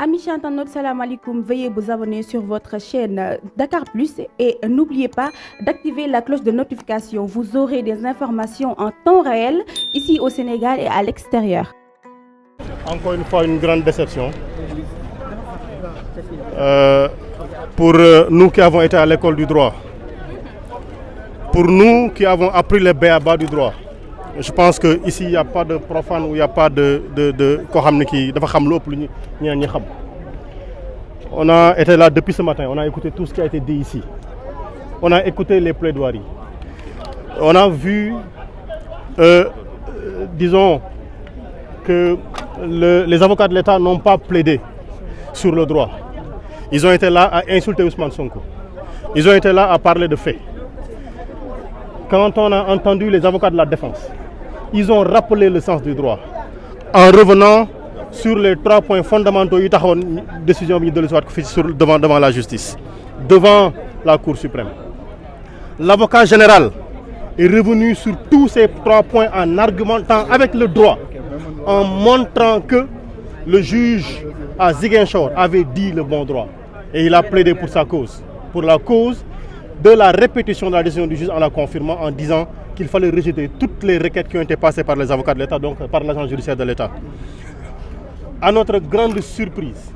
Amis internautes, salam alaikum. Veuillez vous abonner sur votre chaîne Dakar Plus et n'oubliez pas d'activer la cloche de notification. Vous aurez des informations en temps réel ici au Sénégal et à l'extérieur. Encore une fois, une grande déception. Pour nous qui avons été à l'école du droit, pour nous qui avons appris les b.a.-ba du droit, je pense qu'ici il n'y a pas de profane ou il n'y a pas de on a été là depuis ce matin, on a écouté tout ce qui a été dit ici. On a écouté les plaidoiries. On a vu, disons, que les avocats de l'État n'ont pas plaidé sur le droit. Ils ont été là à insulter Ousmane Sonko. Ils ont été là à parler de faits. Quand on a entendu les avocats de la défense, ils ont rappelé le sens du droit en revenant sur les 3 points fondamentaux de la décision devant la justice, devant la Cour suprême. L'avocat général est revenu sur tous ces 3 points en argumentant avec le droit, en montrant que le juge à Ziguinchor avait dit le bon droit. Et il a plaidé pour sa cause, pour la cause de la répétition de la décision du juge en la confirmant en disant qu'il fallait rejeter toutes les requêtes qui ont été passées par les avocats de l'État, donc par l'agent judiciaire de l'État. À notre grande surprise,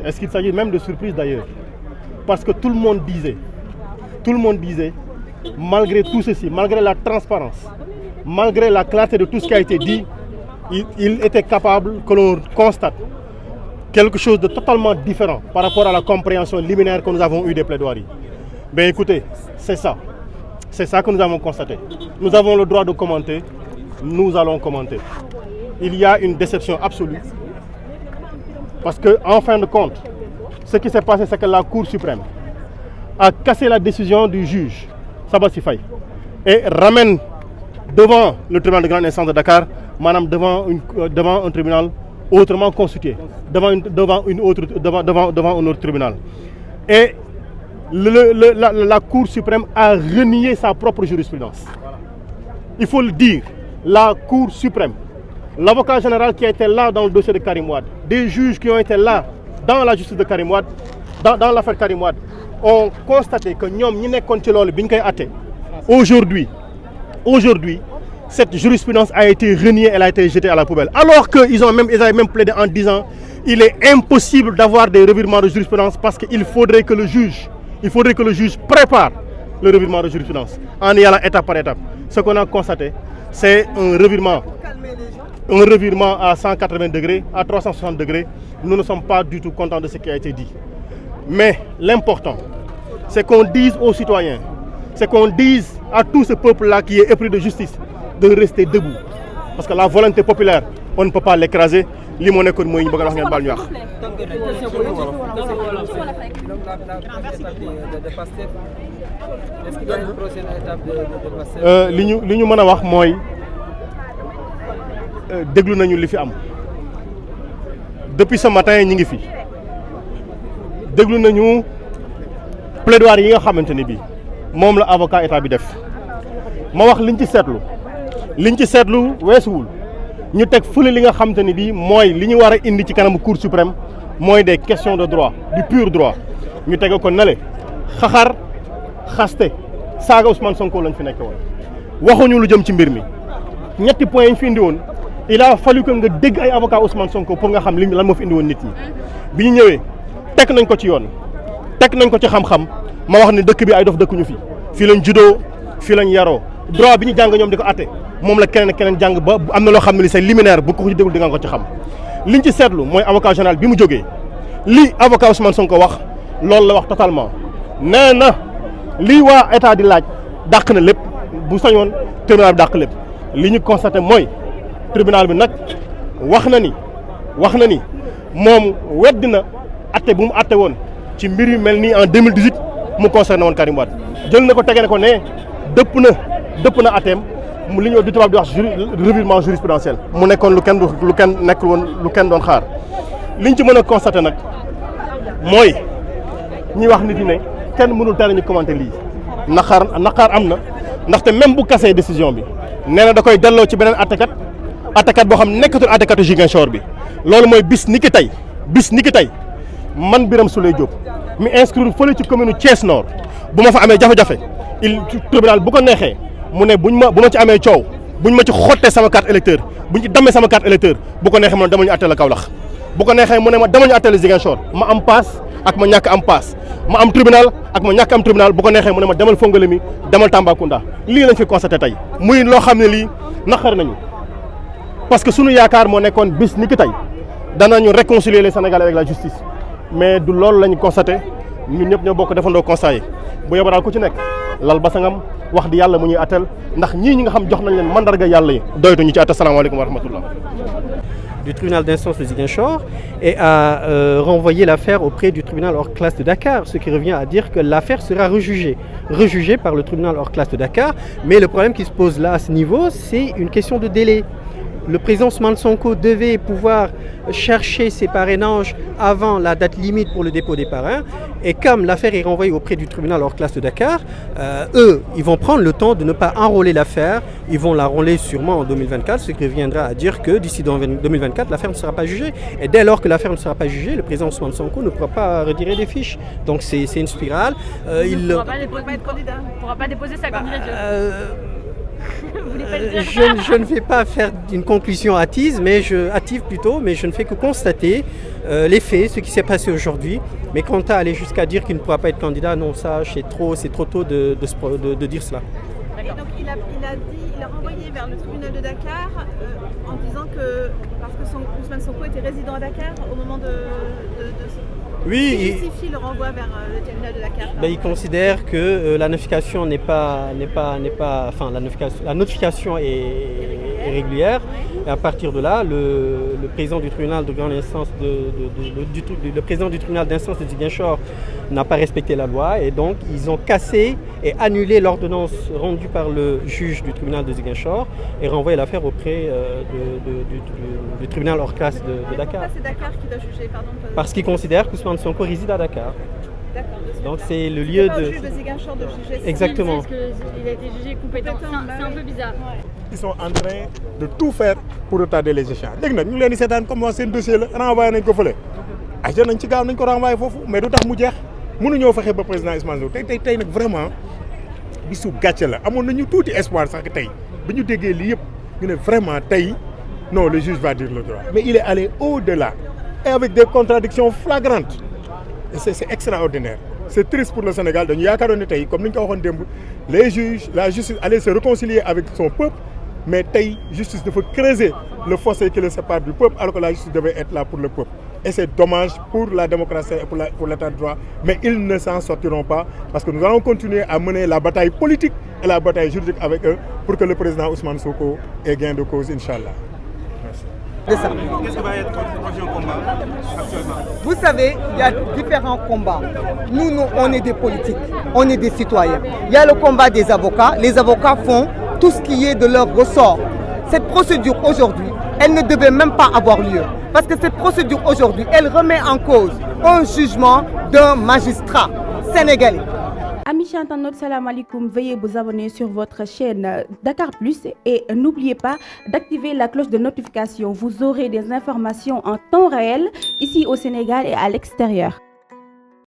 est-ce qu'il s'agit même de surprise d'ailleurs? Parce que tout le monde disait, malgré tout ceci, malgré la transparence, malgré la clarté de tout ce qui a été dit, il était capable que l'on constate quelque chose de totalement différent par rapport à la compréhension liminaire que nous avons eue des plaidoiries. Ben écoutez, c'est ça que nous avons constaté. Nous avons le droit de commenter, nous allons commenter. Il y a une déception absolue parce que, en fin de compte, ce qui s'est passé, c'est que la Cour suprême a cassé la décision du juge Sabassi Faye et ramène devant le tribunal de grande instance de Dakar, madame, devant un tribunal autrement constitué, devant un autre tribunal. Et la Cour suprême a renié sa propre jurisprudence. Il faut le dire, la Cour suprême, l'avocat général qui a été là dans le dossier de Karim Wade, des juges qui ont été là dans la justice de Karim Wade, dans l'affaire Karim Wade, ont constaté que aujourd'hui, cette jurisprudence a été reniée, elle a été jetée à la poubelle. Alors qu'ils avaient même plaidé en disant qu'il est impossible d'avoir des revirements de jurisprudence parce qu'il faudrait que le juge prépare le revirement de jurisprudence en y allant étape par étape. Ce qu'on a constaté, c'est un revirement à 180 degrés, à 360 degrés. Nous ne sommes pas du tout contents de ce qui a été dit. Mais l'important, c'est qu'on dise aux citoyens, c'est qu'on dise à tout ce peuple-là qui est épris de justice, de rester debout. Parce que la volonté populaire, on ne peut pas l'écraser. Li mo nekkoon mooy ñu bëgg a wax ngeen baal ñu wax. li ñu mën a wax mooy déglu nañu li fi am depuis ce matin ñi ngi fi déglu nañu plaidoirie yi nga xamante ni bii moom la avocat état bi def ma wax liñ ci seetlu weesuwul ñu teg fële li nga xamante ni bii mooy li ñu war a indi ci kanamu Cour suprême mooy des questions de droit du pur droit ñu teg ko nale xaxar xaste saaga Ousmane Sonko lañ fi nekk woon waxuñu lu jëm ci mbir mi ñetti points yi ñu fi indi woon il a fallu que nga dégg ay avocat Ousmane Sonko pour nga xam li lan moo fi indi woon nit ñi bi ñu ñëwee teg nañ ko ci yoon teg nañ ko ci xam-xam ma wax ni dëkk bi ay dof dëkkuñu fii lañ juddoo fii lañ yaroo droit bi ñu jàng ñoom di ko atte moom la keneen jàng ba am na loo xam ne li c'est liminaire bu ko ci déglu di nga ko ci xam liñ ci seetlu mooy avocat général bi mu jógee li avocat Ousmane Sonko wax loolu la wax totalement nee na lii waa état di laaj dàq na lépp bu sañoon tribunal bi dàq lépp li ñu constaté mooy tribunal bi nag wax na ni moom weddi na atte bu mu atte woon ci mbir yu mel nii en 2018 mu concerné woon Karim Wade jël na ko tege ne ko ne dëpp na atteem mu li ñu di tubaab di wax revirement jurisprudentiel mu nekkoon lu kenn nekkul woon lu kenn doon xaar liñ ci mën a constaté nag mooy ñi wax nit ñi ne kenn mënul tere ñu commenté lii naqar am na ndaxte même bu kasee décision bi nee na da koy delloo ci beneen attekat attakat boo xam nekkatul attakatu Ziguinchor bi loolu mooy bis ni ki tey man Birame Souleye Diop mi inscrire fële ci commune Thiès Nord bu ma fa amee jafe-jafe tribunal bu ko neexee mu ne bu ma ci amee coow buñ ma ci xottee sama carte électeur buñ ci dammee sama carte électeur bu ko neexee mu ne dama ñu àtteel Kaolack bu ko neexee mu ne ma dama ñu àtteel Ziguinchor ma am paas ak ma ñàkk am paas ma am tribunal ak ma ñàkk am tribunal bu ko neexee mu ne ma demal Fongolimbi demal Tambacounda lii lañ fi constaté tey muy loo xam ne lii naqar nañu parce que sunu yaakaar moo nekkoon bis ni ki tey danañu réconcilier les Sénégalais avec la justice mais du loolu lañu constaté ñun ñëpp ñoo bokk defandoo constat yi bu yóbbu daal ku ci nekk lal basangam wax di yàlla mu ñuy attel ndax ñii ñi nga xam jox nañ leen mandarga yàlla yi doytuñu ci atte. Salaamaaleykum wa rahmatullah. Du tribunal d'instance de Ziguinchor et a renvoyé l'affaire auprès du tribunal hors classe de Dakar, ce qui revient à dire que l'affaire sera rejugée par le tribunal hors classe de Dakar. Mais le problème qui se pose là à ce niveau, c'est une question de délai. Le président Ousmane Sonko devait pouvoir chercher ses parrainages avant la date limite pour le dépôt des parrains. Et comme l'affaire est renvoyée auprès du tribunal hors classe de Dakar, eux, ils vont prendre le temps de ne pas enrôler l'affaire. Ils vont l'enrôler sûrement en 2024, ce qui reviendra à dire que d'ici 2024, l'affaire ne sera pas jugée. Et dès lors que l'affaire ne sera pas jugée, le président Ousmane Sonko ne pourra pas retirer des fiches. Donc c'est une spirale. Il ne pourra pas être candidat, il ne pourra pas déposer sa candidature. Je ne vais pas faire une conclusion hâtive, mais je ne fais que constater les faits, ce qui s'est passé aujourd'hui. Mais quant à aller jusqu'à dire qu'il ne pourra pas être candidat, non, ça c'est trop tôt de dire cela. Et donc il a renvoyé vers le tribunal de Dakar en disant que parce que Ousmane Sonko était résident à Dakar au moment de oui, il justifie le renvoi vers le tribunal de Dakar. Il considère que la notification la notification est régulière. Et à partir de là, le président du tribunal de grande instance le président du tribunal d'instance de Ziguinchor n'a pas respecté la loi et donc ils ont cassé et annulé l'ordonnance rendue par le juge du tribunal de Ziguinchor et renvoyé l'affaire auprès du tribunal hors classe de Dakar. Pourquoi c'est Dakar qui doit juger, pardon? Parce qu'ils considèrent qu'Ousmane Sonko réside à Dakar. D'accord. Donc c'est le lieu de... juge de Ziguinchor de juger. Exactement. Il a été jugé compétent. C'est un peu bizarre. Ils sont en train de tout faire pour retarder les échanges. Léegi nag ñu ngi leen di seetaan comme seen dossier la renvoyé nañ ko fële ay nañ ci gaaw nañ ko renvoyé foofu mais du tax mu jeex mënuñoo fexe ba président Ousmane Sonko tey nag vraiment bisu gàcce la amoon nañu tuuti espoir sax tey bi ñu déggee lii yëpp ñu ne vraiment tey non le juge va dire le droit mais il est allé au-delà et avec des contradictions flagrantes et c'est extraordinaire. C'est triste pour le Sénégal dañu yaakaaroon ne tey comme ni ñu ko waxoon démb les juges la justice allaient se réconcilier avec son peuple mais tey justice dafa creuser le fossé qui le sépare du peuple alors que la justice devait être là pour le peuple et c'est dommage pour la démocratie et pour l'état de droit mais ils ne s'en sortiront pas parce que nous allons continuer à mener la bataille politique et la bataille juridique avec eux pour que le président Ousmane Sonko ait gain de cause, Inch'Allah. Qu'est-ce que va être votre prochain combat actuellement? Vous savez, il y a différents combats. Nous, on est des politiques, on est des citoyens. Il y a le combat des avocats. Les avocats font tout ce qui est de leur ressort. Cette procédure aujourd'hui, elle ne devait même pas avoir lieu. Parce que cette procédure aujourd'hui, elle remet en cause un jugement d'un magistrat sénégalais. Amis internautes, salam alaikum. Veuillez vous abonner sur votre chaîne Dakar Plus et n'oubliez pas d'activer la cloche de notification. Vous aurez des informations en temps réel ici au Sénégal et à l'extérieur.